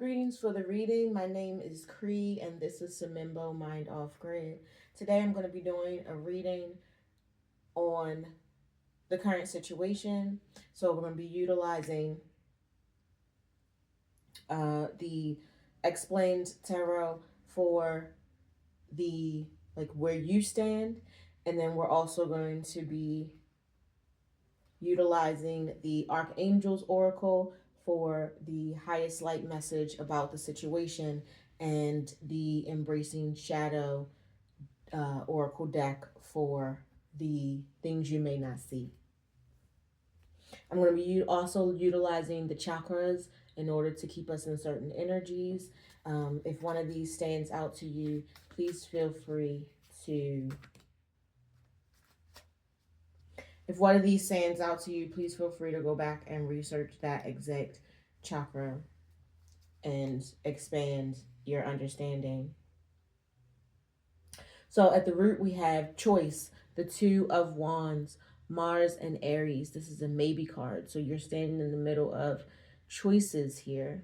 Greetings for the reading. My name is Chrii and this is Sominbo Mind Off Grid. Today I'm going to be doing a reading on the current situation. So we're going to be utilizing the explained tarot for the where you stand, and then we're also going to be utilizing the Archangel's Oracle for the highest light message about the situation, and the Embracing Shadow Oracle deck for the things you may not see. I'm going to be also utilizing the chakras in order to keep us in certain energies. If one of these stands out to you, please feel free to... If one of these stands out to you, please feel free to go back and research that exact chakra and expand your understanding. So at the root, we have choice, the Two of Wands, Mars and Aries. This is a maybe card. So you're standing in the middle of choices here.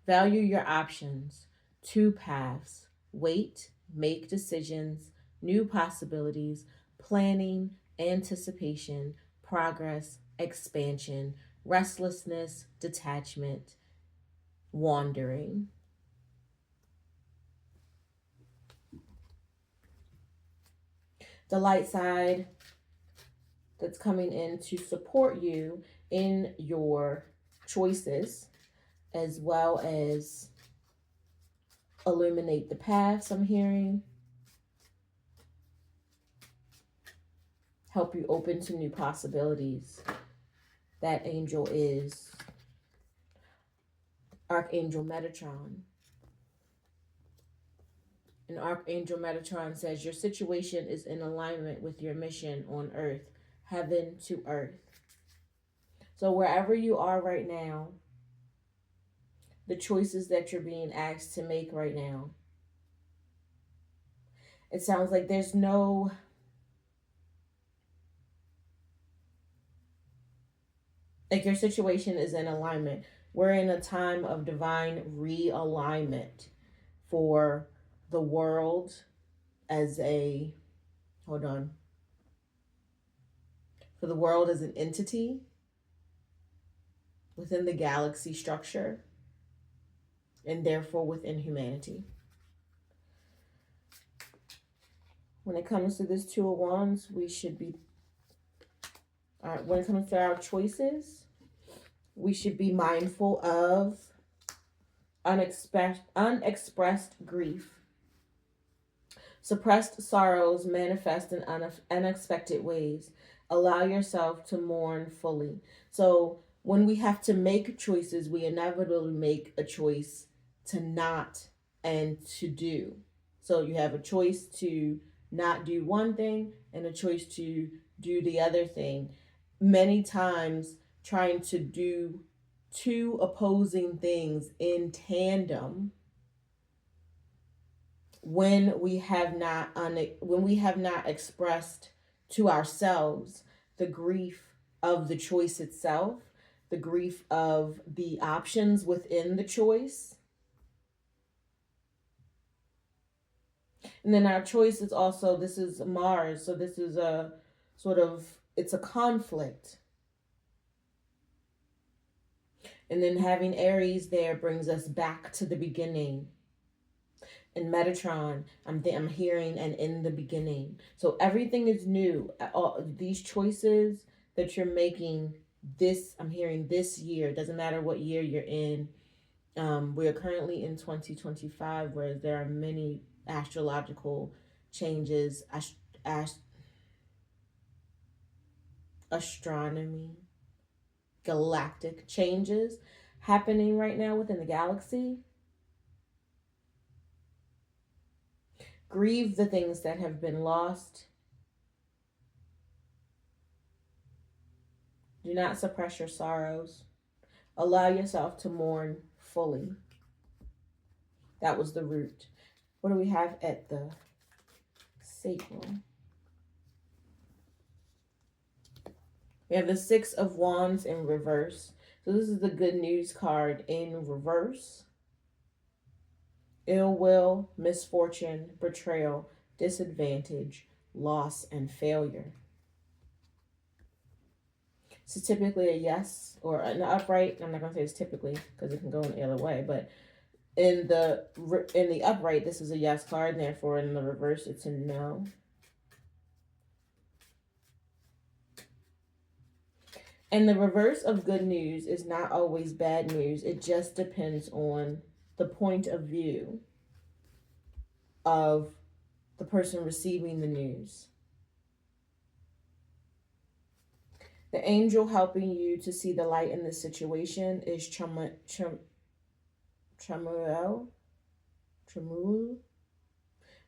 Value your options. Two paths. Wait, make decisions, new possibilities, planning, anticipation, progress, expansion, restlessness, detachment, wandering. The light side that's coming in to support you in your choices, as well as illuminate the paths I'm hearing, help you open to new possibilities. That angel is Archangel Metatron. And Archangel Metatron says your situation is in alignment with your mission on earth, heaven to earth. So wherever you are right now, the choices that you're being asked to make right now, it sounds like there's no... like your situation is in alignment. We're in a time of divine realignment for the world as a... hold on. For the world as an entity within the galaxy structure, and therefore within humanity. When it comes to this Two of Wands, we should be... when it comes to our choices, we should be mindful of unexpressed grief. Suppressed sorrows manifest in unexpected ways. Allow yourself to mourn fully. So when we have to make choices, we inevitably make a choice to not and to do. So you have a choice to not do one thing and a choice to do the other thing. Many times trying to do two opposing things in tandem when we have not expressed to ourselves the grief of the choice itself, the grief of the options within the choice. And then our choice is also, this is Mars, so this is a sort of, it's a conflict. And then having Aries there brings us back to the beginning. In Metatron, I'm hearing and in the beginning. So everything is new. All these choices that you're making this, I'm hearing this year, doesn't matter what year you're in. We are currently in 2025, whereas there are many astrological changes, astronomy, galactic changes happening right now within the galaxy. Grieve the things that have been lost. Do not suppress your sorrows. Allow yourself to mourn fully. That was the root. What do we have at the sacral? We have the Six of Wands in reverse. So this is the good news card in reverse. ill will, misfortune, betrayal, disadvantage, loss, and failure. So typically a yes or an upright. I'm not gonna say it's typically because it can go in the other way, but in the upright, this is a yes card, and therefore in the reverse, it's a no. And the reverse of good news is not always bad news. It just depends on the point of view of the person receiving the news. The angel helping you to see the light in this situation is Chamuel.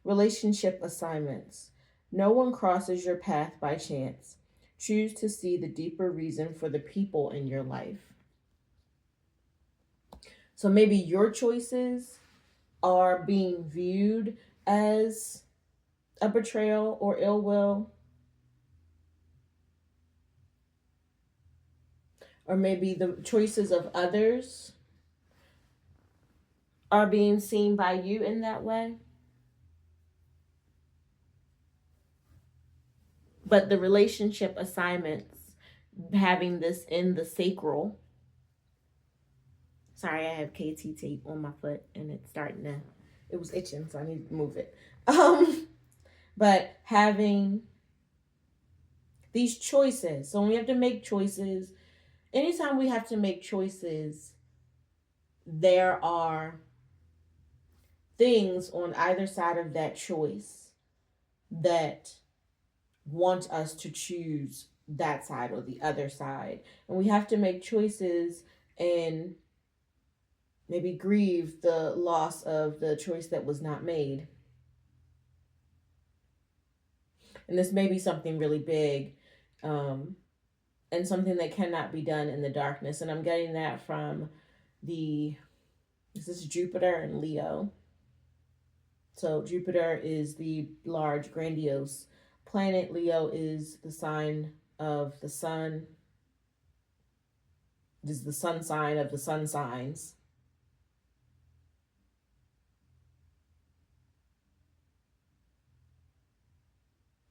Relationship assignments. No one crosses your path by chance. Choose to see the deeper reason for the people in your life. So maybe your choices are being viewed as a betrayal or ill will. Or maybe the choices of others are being seen by you in that way. But the relationship assignments, having this in the sacral. Sorry, I have KT tape on my foot and it's starting to, it was itching, so I need to move it. But having these choices. So when we have to make choices, anytime we have to make choices, there are things on either side of that choice that want us to choose that side or the other side. And we have to make choices and maybe grieve the loss of the choice that was not made. And this may be something really big, and something that cannot be done in the darkness. And I'm getting that from this is Jupiter and Leo. So Jupiter is the large, grandiose planet. Leo is the sign of the sun. It is the sun sign of the sun signs.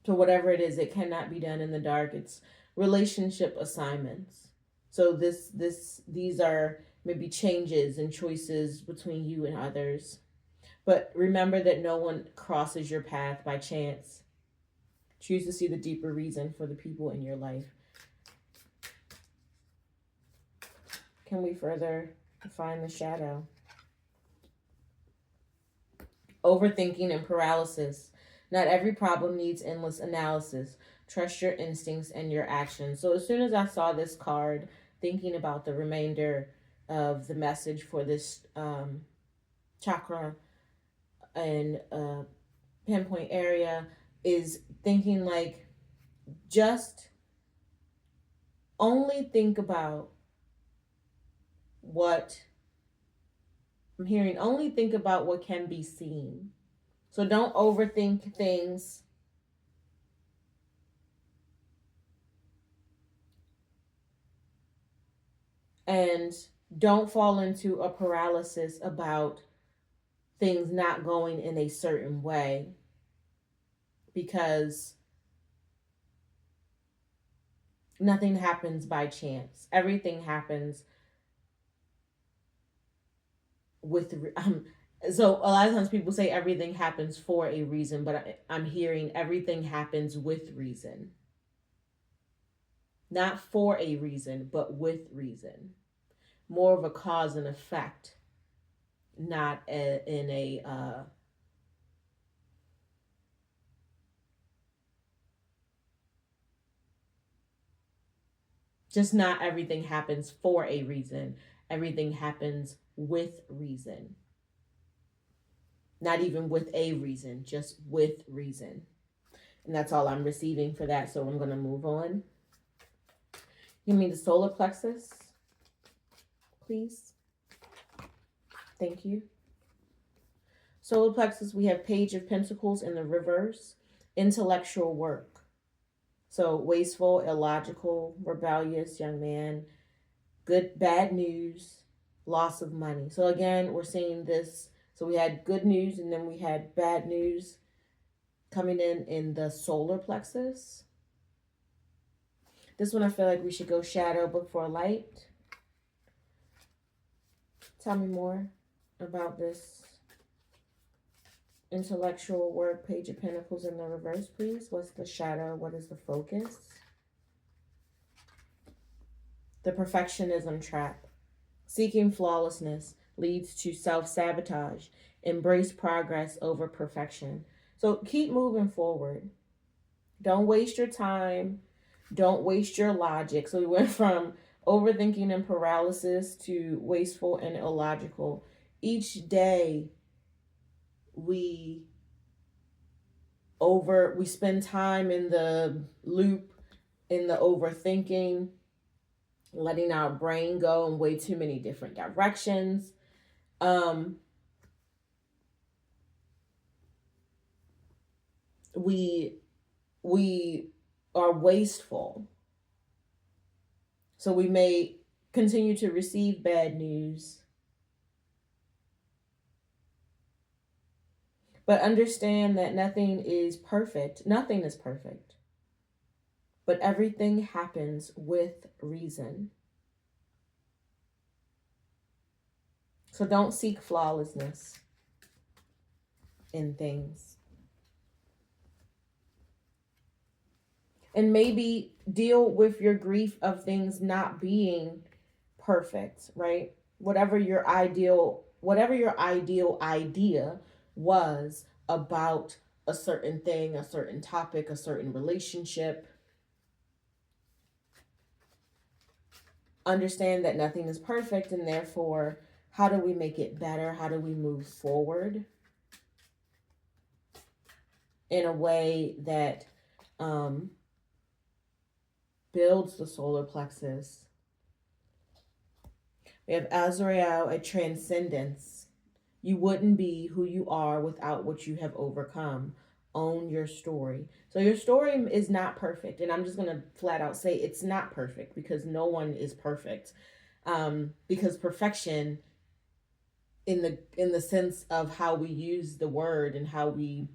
So whatever it is, it cannot be done in the dark. It's relationship assignments. So these are maybe changes and choices between you and others. But remember that no one crosses your path by chance. Choose to see the deeper reason for the people in your life. Can we further define the shadow? Overthinking and paralysis. Not every problem needs endless analysis. Trust your instincts and your actions. So as soon as I saw this card, thinking about the remainder of the message for this chakra and pinpoint area, is thinking like, just only think about what I'm hearing. Only think about what can be seen. So don't overthink things. And don't fall into a paralysis about things not going in a certain way, because nothing happens by chance. Everything happens with so a lot of times people say everything happens for a reason, but I'm hearing everything happens with reason. Not for a reason, but with reason. More of a cause and effect, not in a just not everything happens for a reason. Everything happens with reason. Not even with a reason, just with reason. And that's all I'm receiving for that. So I'm going to move on. Give me the solar plexus, please. Thank you. Solar plexus, we have Page of Pentacles in the reverse. Intellectual work. So wasteful, illogical, rebellious young man. Bad news, loss of money. So again, we're seeing this. So we had good news and then we had bad news coming in the solar plexus. This one I feel like we should go shadow before light. Tell me more about this intellectual work, Page of Pentacles in the reverse, please. What's the shadow? What is the focus? The perfectionism trap. Seeking flawlessness leads to self-sabotage. Embrace progress over perfection. So keep moving forward. Don't waste your time. Don't waste your logic. So we went from overthinking and paralysis to wasteful and illogical. Each day we spend time in the loop, in the overthinking, letting our brain go in way too many different directions. We are wasteful. So we may continue to receive bad news, but understand that nothing is perfect. Nothing is perfect. But everything happens with reason. So don't seek flawlessness in things. And maybe deal with your grief of things not being perfect, right? Whatever your ideal idea was about a certain thing, a certain topic, a certain relationship. Understand that nothing is perfect, and therefore, how do we make it better? How do we move forward in a way that builds the solar plexus? We have Azrael at transcendence. You wouldn't be who you are without what you have overcome. Own your story. So your story is not perfect. And I'm just going to flat out say it's not perfect, because no one is perfect. Because perfection in the sense of how we use the word and how we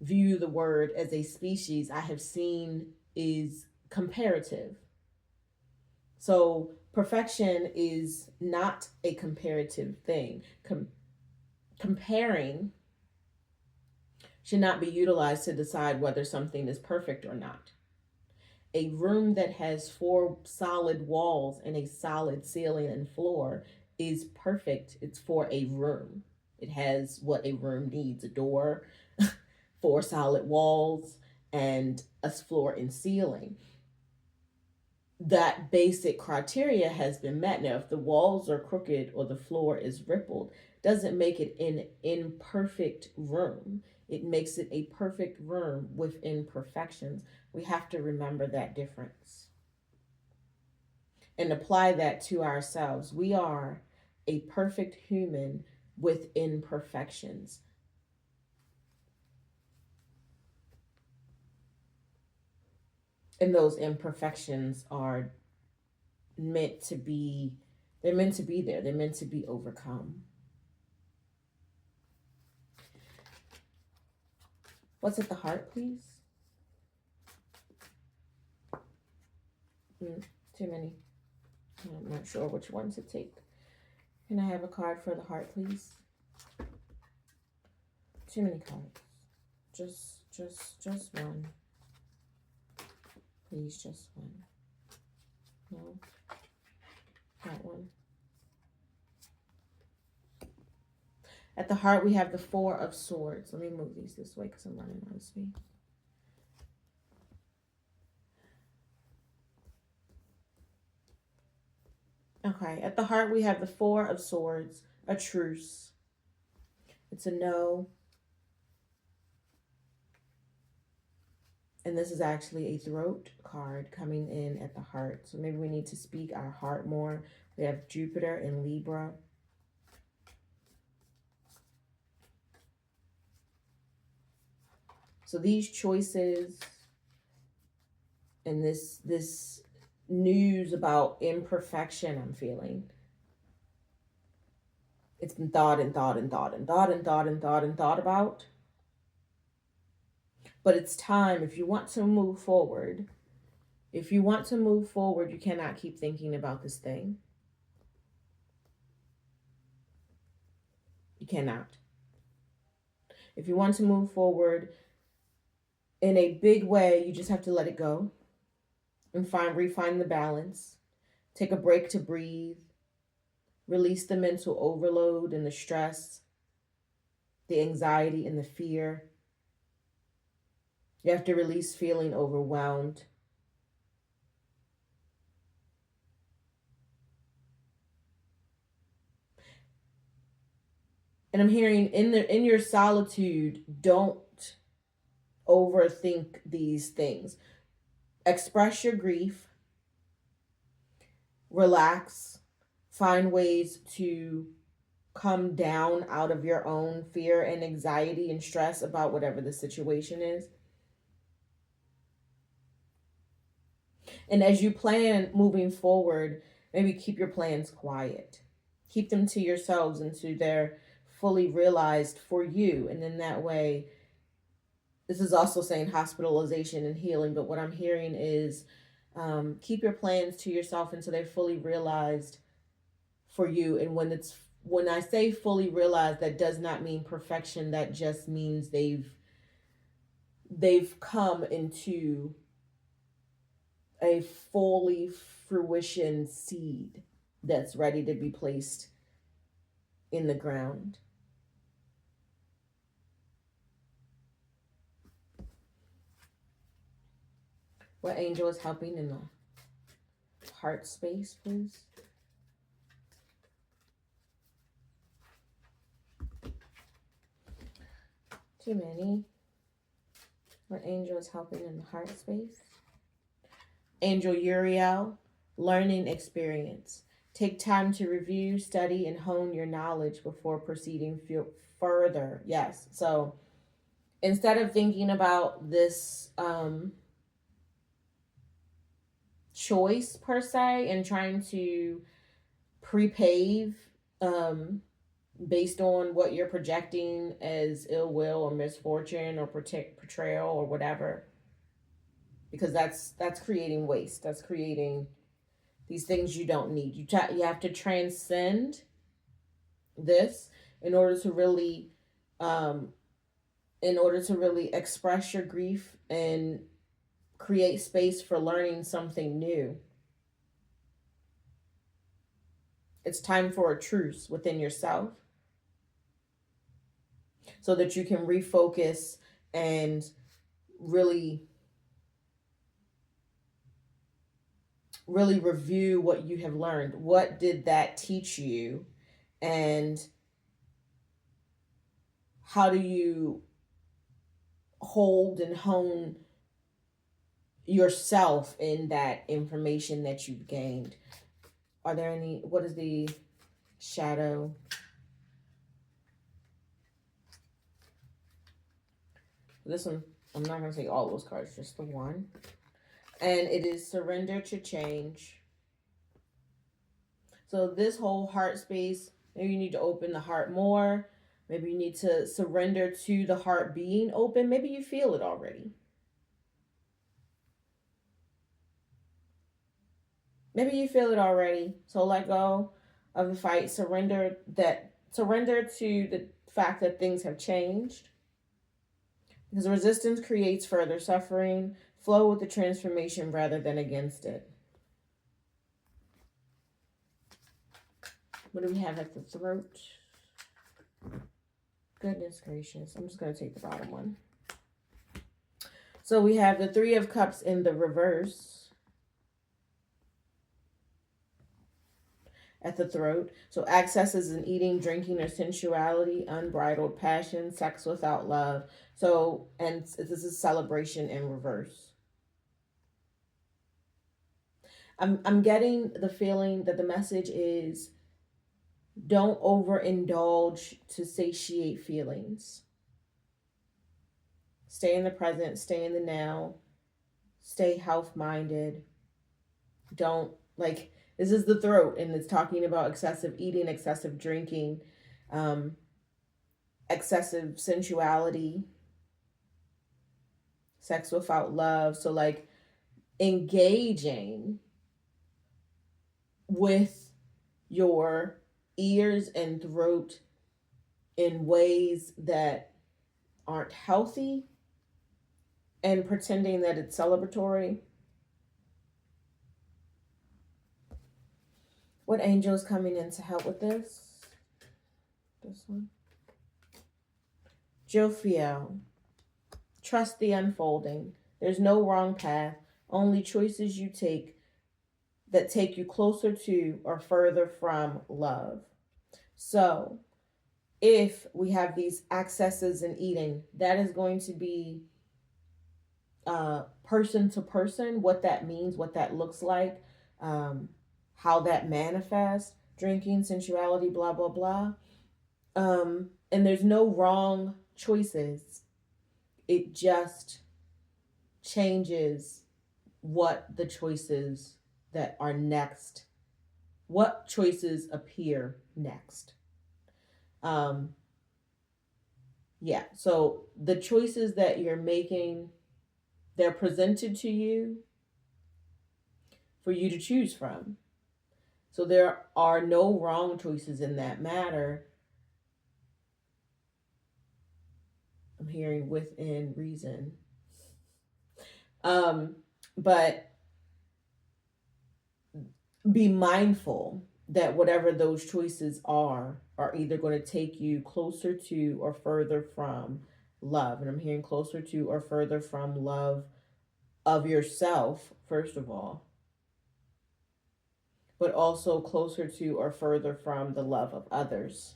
view the word as a species, I have seen is comparative. So perfection is not a comparative thing. Comparing should not be utilized to decide whether something is perfect or not. A room that has 4 solid walls and a solid ceiling and floor is perfect. It's for a room. It has what a room needs: a door, 4 solid walls, and a floor and ceiling. That basic criteria has been met. Now, if the walls are crooked or the floor is rippled, doesn't make it an imperfect room. It makes it a perfect room with imperfections. We have to remember that difference and apply that to ourselves. We are a perfect human with imperfections. And those imperfections are meant to be, they're meant to be there. They're meant to be overcome. What's at the heart, please? Too many. I'm not sure which one to take. Can I have a card for the heart, please? Too many cards. Just one. Please, just one. No. That one. At the heart, we have the 4 of Swords. Let me move these this way because I'm running out of space. Okay, at the heart, we have the 4 of Swords, a truce. It's a no. And this is actually a throat card coming in at the heart. So maybe we need to speak our heart more. We have Jupiter and Libra. So these choices and this news about imperfection I'm feeling It's been thought and thought and thought and thought and thought and thought and thought about. But it's time, if you want to move forward, you cannot keep thinking about this thing. You cannot. If you want to move forward in a big way, you just have to let it go and refine the balance. Take a break to breathe. Release the mental overload and the stress, the anxiety and the fear. You have to release feeling overwhelmed. And I'm hearing in your solitude, don't overthink these things. Express your grief, relax, find ways to come down out of your own fear and anxiety and stress about whatever the situation is. And as you plan moving forward, maybe keep your plans quiet. Keep them to yourselves until they're fully realized for you. And in that way, this is also saying hospitalization and healing, but what I'm hearing is keep your plans to yourself until they're fully realized for you. And when I say fully realized, that does not mean perfection. That just means they've come into a fully fruition seed that's ready to be placed in the ground. What angel is helping in the heart space, please? Too many. What angel is helping in the heart space? Angel Uriel, learning experience. Take time to review, study, and hone your knowledge before proceeding further. Yes. So instead of thinking about this choice per se and trying to prepave based on what you're projecting as ill will or misfortune or portrayal or whatever, because that's creating waste. That's creating these things you don't need. You have to transcend this in order to really express your grief and create space for learning something new. It's time for a truce within yourself so that you can refocus and really review what you have learned. What did that teach you? And how do you hold and hone yourself in that information that you've gained? Are there any, what is the shadow? This one, I'm not going to take all those cards, just the one. And it is surrender to change. So this whole heart space, maybe you need to open the heart more. Maybe you need to surrender to the heart being open. Maybe you feel it already. Maybe you feel it already. So let go of the fight. Surrender to the fact that things have changed. Because resistance creates further suffering. Flow with the transformation rather than against it. What do we have at the throat? Goodness gracious. I'm just going to take the bottom one. So we have the Three of Cups in the reverse at the throat. So excesses in eating, drinking, or sensuality, unbridled passion, sex without love. So, and this is celebration in reverse. I'm getting the feeling that the message is don't overindulge to satiate feelings. Stay in the present, stay in the now, stay health-minded. Don't, like, this is the throat, and it's talking about excessive eating, excessive drinking, um, excessive sensuality, sex without love. So, like, engaging with your ears and throat in ways that aren't healthy and pretending that it's celebratory. What angel is coming in to help with this? This one. Jophiel. Trust the unfolding. There's no wrong path, only choices you take that take you closer to or further from love. So, if we have these accesses in eating, that is going to be person to person, what that means, what that looks like, how that manifests, drinking, sensuality, blah, blah, blah. And there's no wrong choices. It just changes what the choices that are next, what choices appear next. Yeah, so the choices that you're making, they're presented to you for you to choose from. So there are no wrong choices in that matter. I'm hearing within reason. But be mindful that whatever those choices are either going to take you closer to or further from love. And I'm hearing closer to or further from love of yourself, first of all, but also closer to or further from the love of others.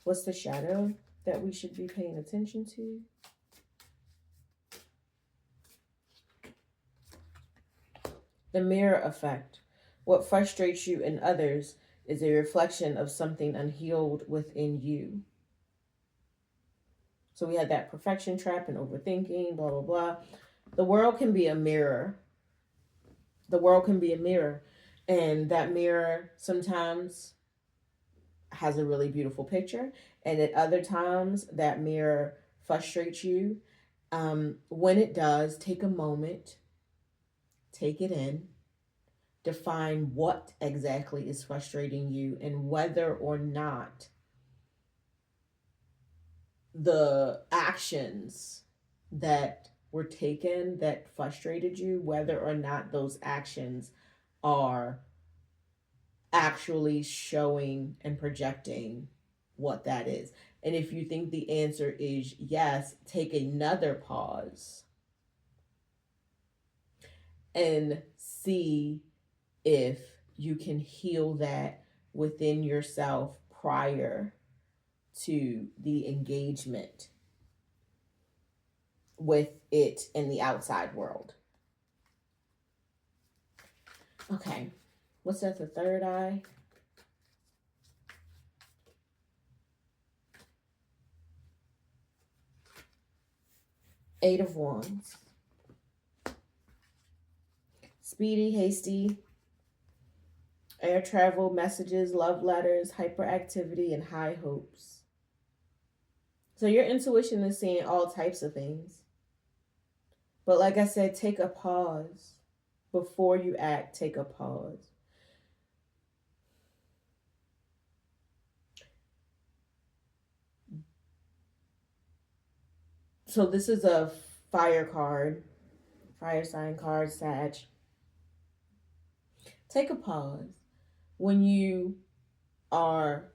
What's the shadow that we should be paying attention to? The mirror effect. What frustrates you in others is a reflection of something unhealed within you. So we had that perfection trap and overthinking, blah, blah, blah. The world can be a mirror. The world can be a mirror. And that mirror sometimes has a really beautiful picture. And at other times, that mirror frustrates you. When it does, take a moment, take it in, define what exactly is frustrating you and whether or not the actions that were taken that frustrated you, whether or not those actions are actually showing and projecting what that is. And if you think the answer is yes, take another pause and see if you can heal that within yourself prior to the engagement with it in the outside world. Okay, what's that, the third eye? Eight of Wands. Speedy, hasty, air travel, messages, love letters, hyperactivity, and high hopes. So your intuition is seeing all types of things. But like I said, take a pause. Before you act, take a pause. So this is a fire card, fire sign card, Sag. Take a pause when you are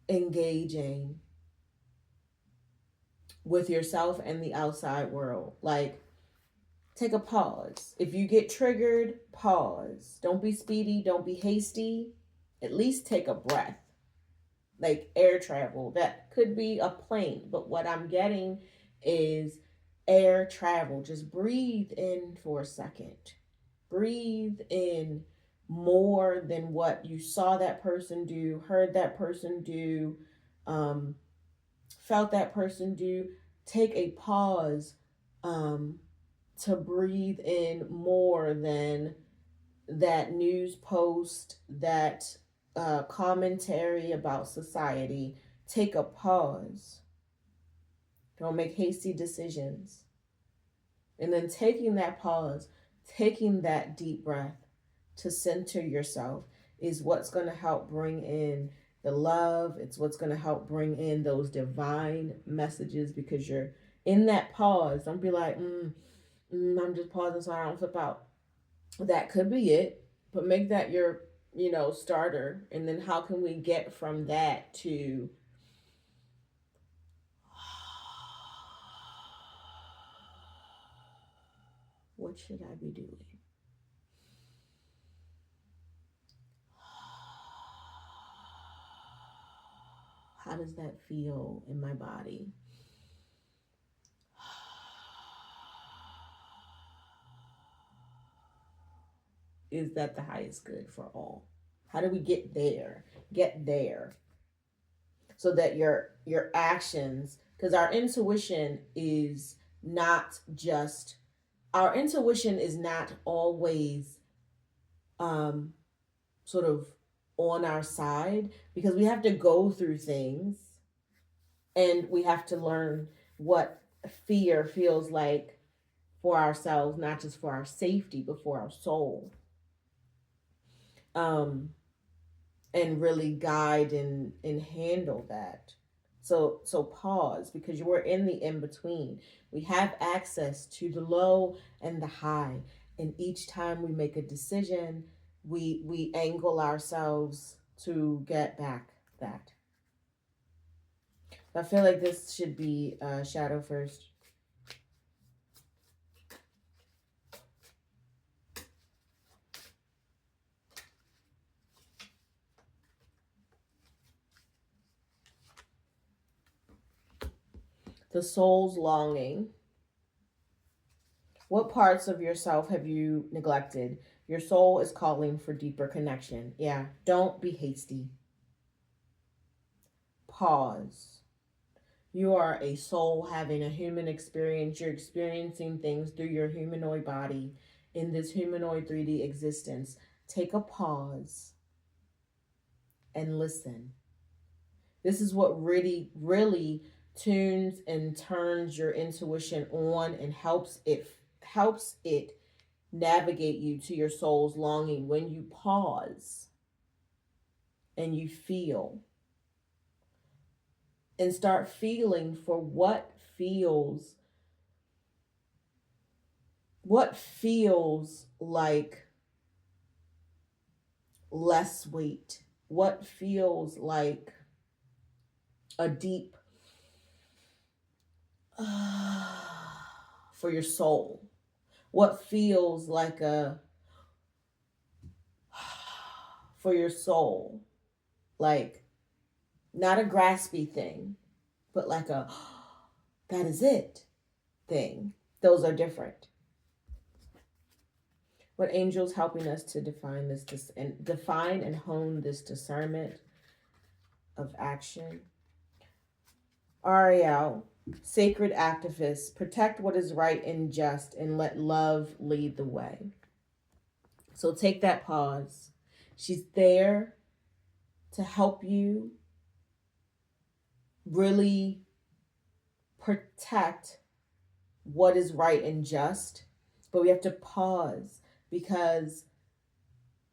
engaging with yourself and the outside world. Like, take a pause. If you get triggered, pause. Don't be speedy, don't be hasty. At least take a breath. Like air travel, that could be a plane, but what I'm getting is air travel. Just breathe in for a second. Breathe in more than what you saw that person do, heard that person do, felt that person do. Take a pause to breathe in more than that news post, that commentary about society, take a pause. Don't make hasty decisions. And then taking that pause, taking that deep breath to center yourself is what's going to help bring in the love. It's what's going to help bring in those divine messages, because you're in that pause. Don't be like, I'm just pausing so I don't flip out. That could be it, but make that your, starter. And then how can we get from that to what should I be doing? How does that feel in my body? Is that the highest good for all? How do we get there? Get there. So that your actions, because our intuition is not always sort of on our side, because we have to go through things and we have to learn what fear feels like for ourselves, not just for our safety, but for our soul. And really guide and handle that. So pause, because you are in the in between. We have access to the low and the high, and each time we make a decision, we angle ourselves to get back that. I feel like this should be shadow first. The soul's longing. What parts of yourself have you neglected? Your soul is calling for deeper connection. Yeah, don't be hasty. Pause. You are a soul having a human experience. You're experiencing things through your humanoid body in this humanoid 3D existence. Take a pause and listen. This is what really tunes and turns your intuition on and helps it navigate you to your soul's longing. When you pause and you feel and start feeling for what feels like less weight, what feels like a deep for your soul, what feels like a for your soul, like not a graspy thing, but like a that is it thing. Those are different. What angels helping us to define and hone this discernment of action. Ariel, sacred activist, protect what is right and just and let love lead the way. So take that pause. She's there to help you really protect what is right and just, but we have to pause, because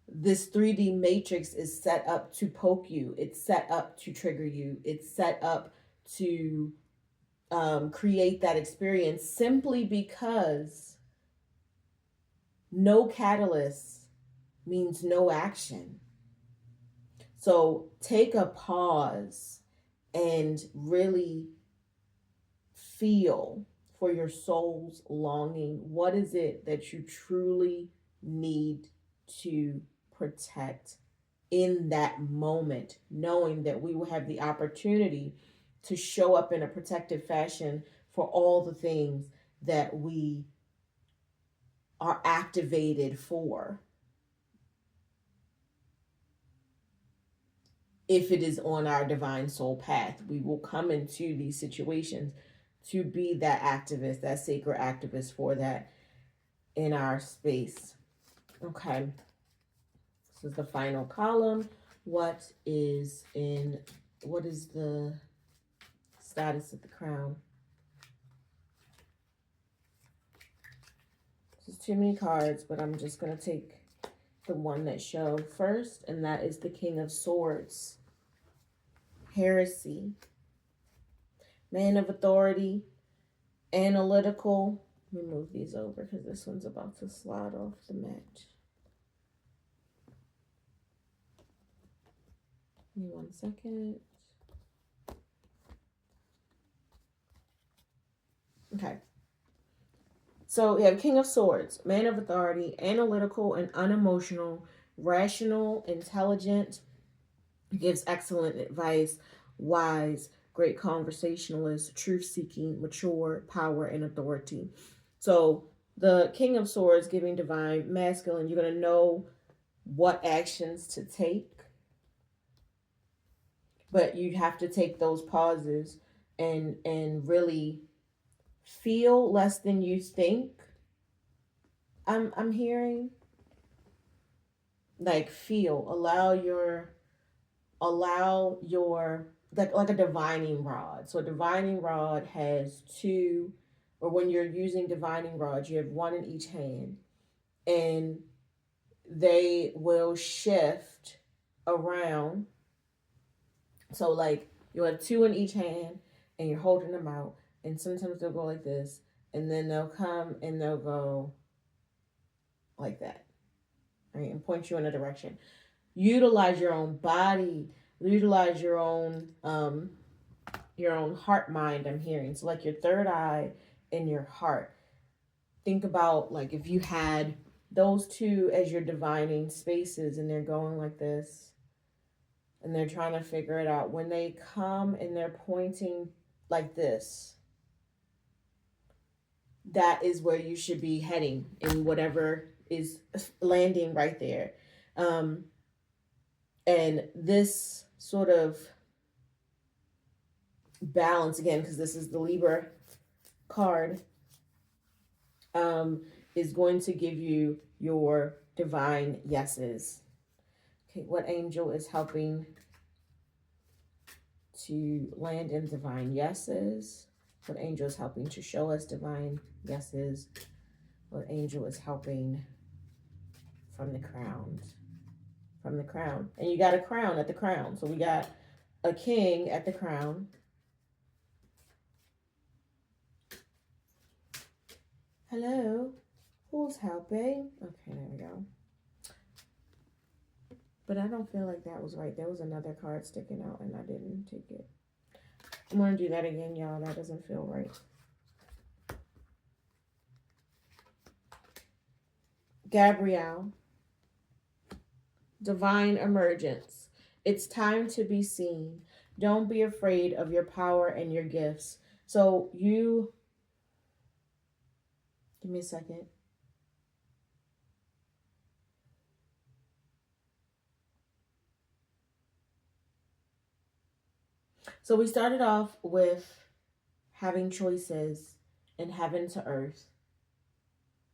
this 3D matrix is set up to poke you. It's set up to trigger you. It's set up to create that experience, simply because no catalyst means no action. So take a pause and really feel for your soul's longing. What is it that you truly need to protect in that moment, knowing that we will have the opportunity to show up in a protective fashion for all the things that we are activated for, if it is on our divine soul path. We will come into these situations to be that activist, that sacred activist for that in our space. Okay. This is the final column. what is the status of the crown? There's too many cards, but I'm just going to take the one that showed first, and that is the King of Swords. Heresy. Man of authority. Analytical. Let me move these over because this one's about to slide off the mat. Give me 1 second. Okay. So we have King of Swords, man of authority, analytical and unemotional, rational, intelligent, gives excellent advice, wise, great conversationalist, truth-seeking, mature, power, and authority. So the King of Swords giving divine masculine, you're going to know what actions to take, but you have to take those pauses and really feel less than you think. I'm hearing, like, feel, allow your like a divining rod. So a divining rod has two, or when you're using divining rods, you have one in each hand, and they will shift around. So like you'll have two in each hand and you're holding them out, and sometimes they'll go like this, and then they'll come and they'll go like that, right, and point you in a direction. Utilize your own body, utilize your own heart mind. I'm hearing, so like your third eye and your heart. Think about, like, if you had those two as your divining spaces and they're going like this and they're trying to figure it out. When they come and they're pointing like this, that is where you should be heading, in whatever is landing right there. And this sort of balance, again, because this is the Libra card, is going to give you your divine yeses. Okay, what angel is helping to land in divine yeses? What angel is helping to show us divine yeses? What angel is helping from the crown? From the crown. And you got a crown at the crown. So we got a king at the crown. Hello? Who's helping? Okay, there we go. But I don't feel like that was right. There was another card sticking out and I didn't take it. I'm going to do that again, y'all. That doesn't feel right. Gabrielle. Divine emergence. It's time to be seen. Don't be afraid of your power and your gifts. So you... Give me a second. So we started off with having choices in heaven to earth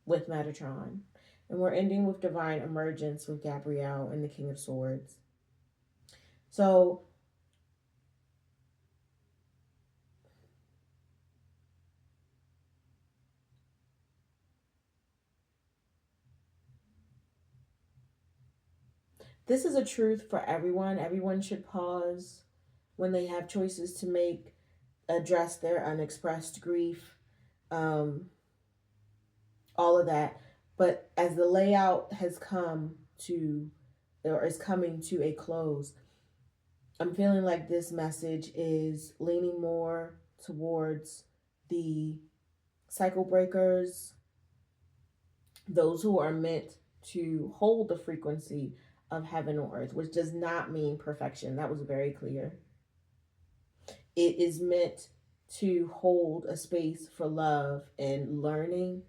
with Metatron. And we're ending with divine emergence with Gabrielle and the King of Swords. So this is a truth for everyone. Everyone should pause when they have choices to make, address their unexpressed grief, all of that. But as the layout has come to, or is coming to a close, I'm feeling like this message is leaning more towards the cycle breakers, those who are meant to hold the frequency of heaven on earth, which does not mean perfection. That was very clear. It is meant to hold a space for love and learning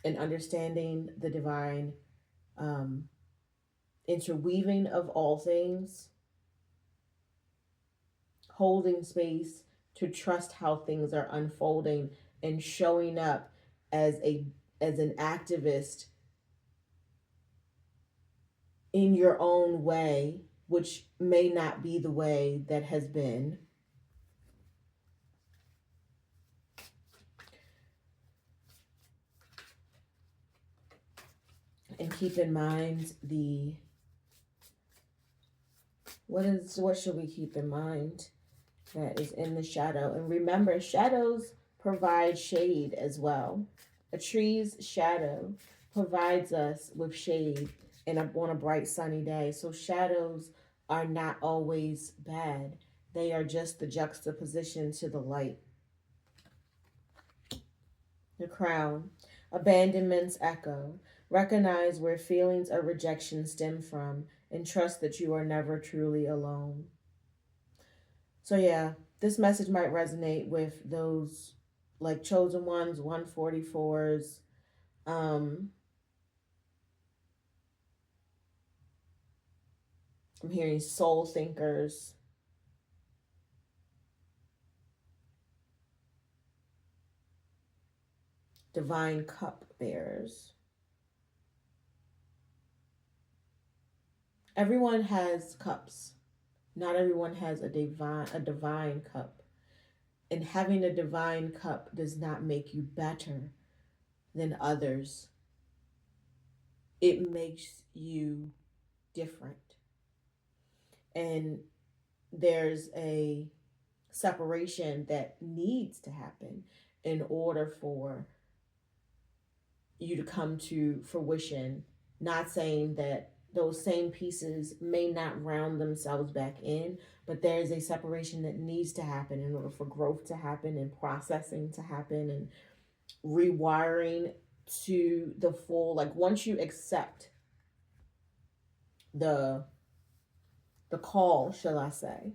and understanding the divine interweaving of all things, holding space to trust how things are unfolding, and showing up as an activist in your own way, which may not be the way that has been. And keep in mind what should we keep in mind that is in the shadow? And remember, shadows provide shade as well. A tree's shadow provides us with shade on a bright sunny day. So shadows are not always bad. They are just the juxtaposition to the light. The crown. Abandonment's echo. Recognize where feelings of rejection stem from and trust that you are never truly alone. So, yeah, this message might resonate with those like chosen ones, 144s. I'm hearing soul thinkers, divine cup bearers. Everyone has cups. Not everyone has a divine cup. And having a divine cup does not make you better than others. It makes you different. And there's a separation that needs to happen in order for you to come to fruition. Not saying that those same pieces may not round themselves back in, but there's a separation that needs to happen in order for growth to happen and processing to happen and rewiring to the full. Like once you accept the call, shall I say,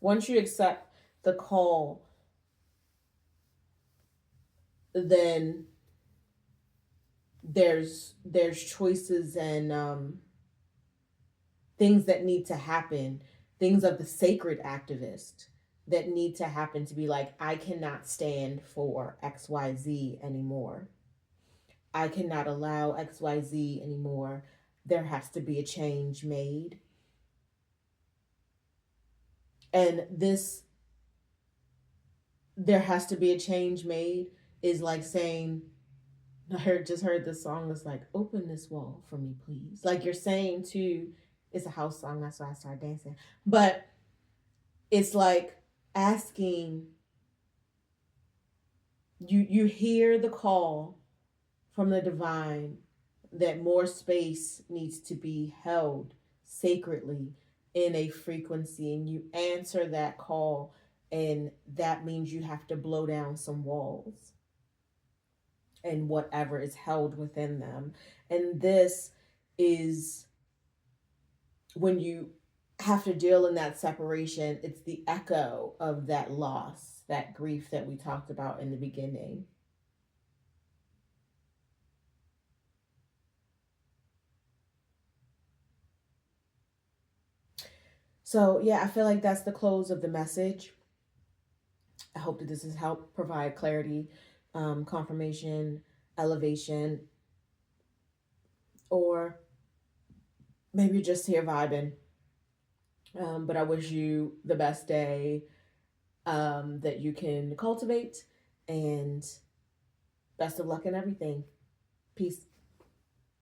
once you accept the call, then there's choices and things that need to happen, things of the sacred activist that need to happen to be like, I cannot stand for XYZ anymore. I cannot allow XYZ anymore. There has to be a change made. And this, there has to be a change made, is like saying, I just heard this song that's like, open this wall for me, please. Like you're saying to, it's a house song, that's why I started dancing. But it's like asking, you hear the call from the divine that more space needs to be held sacredly in a frequency, and you answer that call, and that means you have to blow down some walls and whatever is held within them. And this is when you have to deal in that separation, it's the echo of that loss, that grief that we talked about in the beginning. So, yeah, I feel like that's the close of the message. I hope that this has helped provide clarity, confirmation, elevation, or maybe you're just here vibing. But I wish you the best day that you can cultivate, and best of luck in everything. Peace.